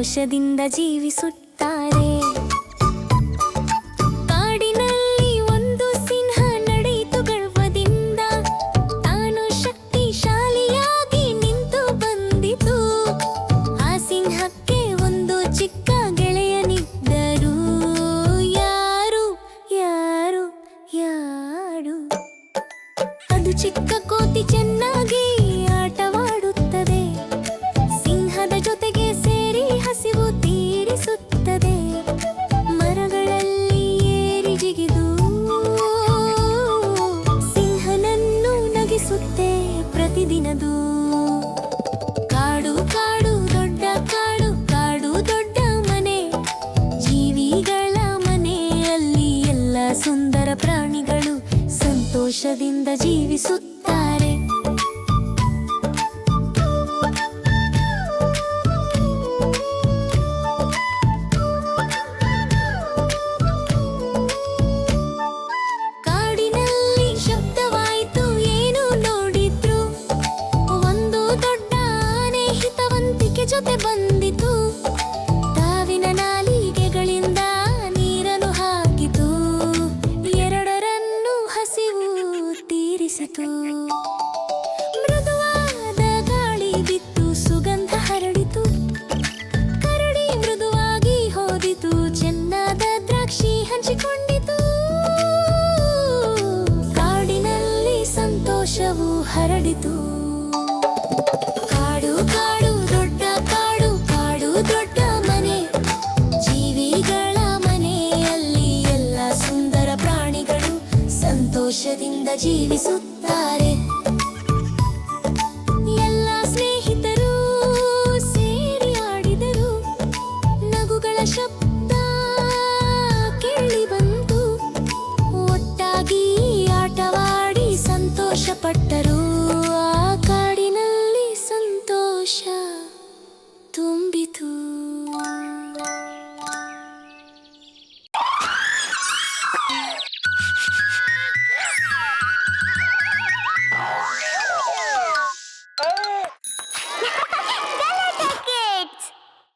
ಸಂತೋಷದಿಂದ ಜೀವಿಸುತ್ತಾರೆ. ಕಾಡಿನಲ್ಲಿ ಒಂದು ಸಿಂಹ ನಡೆಯಿತು ಗರ್ವದಿಂದ, ತಾನು ಶಕ್ತಿಶಾಲಿಯಾಗಿ ನಿಂತು ಬಂದಿತು. ಆ ಸಿಂಹಕ್ಕೆ ಒಂದು ಚಿಕ್ಕ ಗೆಳೆಯನಿದ್ದರು. ಯಾರು ಯಾರು ಯಾರು? ಅದು ಚಿಕ್ಕ ಕೋತಿ ಚೆನ್ನಾಗಿ ಆಟವಾಡುತ್ತದೆ. ಸಿಂಹದ ಜೊತೆಗೆ ಸೇರಿ ಹಸಿವು ತೀರಿಸುತ್ತದೆ. ಮರಗಳಲ್ಲಿ ಏರಿ ಜಿಗಿದು ಸಿಂಹನನ್ನು ನಗಿಸುತ್ತೆ ಪ್ರತಿದಿನದೂ. ಕಾಡು ಕಾಡು ದೊಡ್ಡ ಕಾಡು, ಕಾಡು ದೊಡ್ಡ ಮನೆ, ಜೀವಿಗಳ ಮನೆಯಲ್ಲಿ ಎಲ್ಲ ಸುಂದರ ಪ್ರಾಣಿಗಳು ಸಂತೋಷದಿಂದ ಜೀವಿಸುತ್ತಾರೆ. ಕಾಡಿನಲ್ಲಿ ಶಬ್ದವಾಯಿತು, ಏನು ನೋಡಿದ್ರು? ಒಂದು ದೊಡ್ಡ ಆನೆ ಹಿತವಂತಿಕೆ ಜೊತೆ ಬಂದಿತು. ತಾವಿನ ನಾಲಿಗೆಗಳಿಂದ ನೀರನ್ನು ಹಾಕಿತು, ಎರಡರನ್ನು ಹಸಿವು ತೀರಿಸಿತು. ಮೃದುವಾದ ಗಾಳಿ ಬಿತ್ತು, ಸುಗಂಧ ಹರಡಿತು. ಕರಡಿ ಮೃದುವಾಗಿ ಹೋದಿತು, ಚೆನ್ನಾದ ದ್ರಾಕ್ಷಿ ಹಂಚಿಕೊಂಡಿತು. ಕಾಡಿನಲ್ಲಿ ಸಂತೋಷವು ಹರಡಿತು. ಕಾಡು ಕಾಡು ದೊಡ್ಡ ಕಾಡು, ಕಾಡು ದೊಡ್ಡ ಮನೆ, ಜೀವಿಗಳ ಮನೆಯಲ್ಲಿ ಎಲ್ಲ ಸುಂದರ ಪ್ರಾಣಿಗಳು ಸಂತೋಷದಿಂದ ಜೀವಿಸುತ್ತಾರೆ.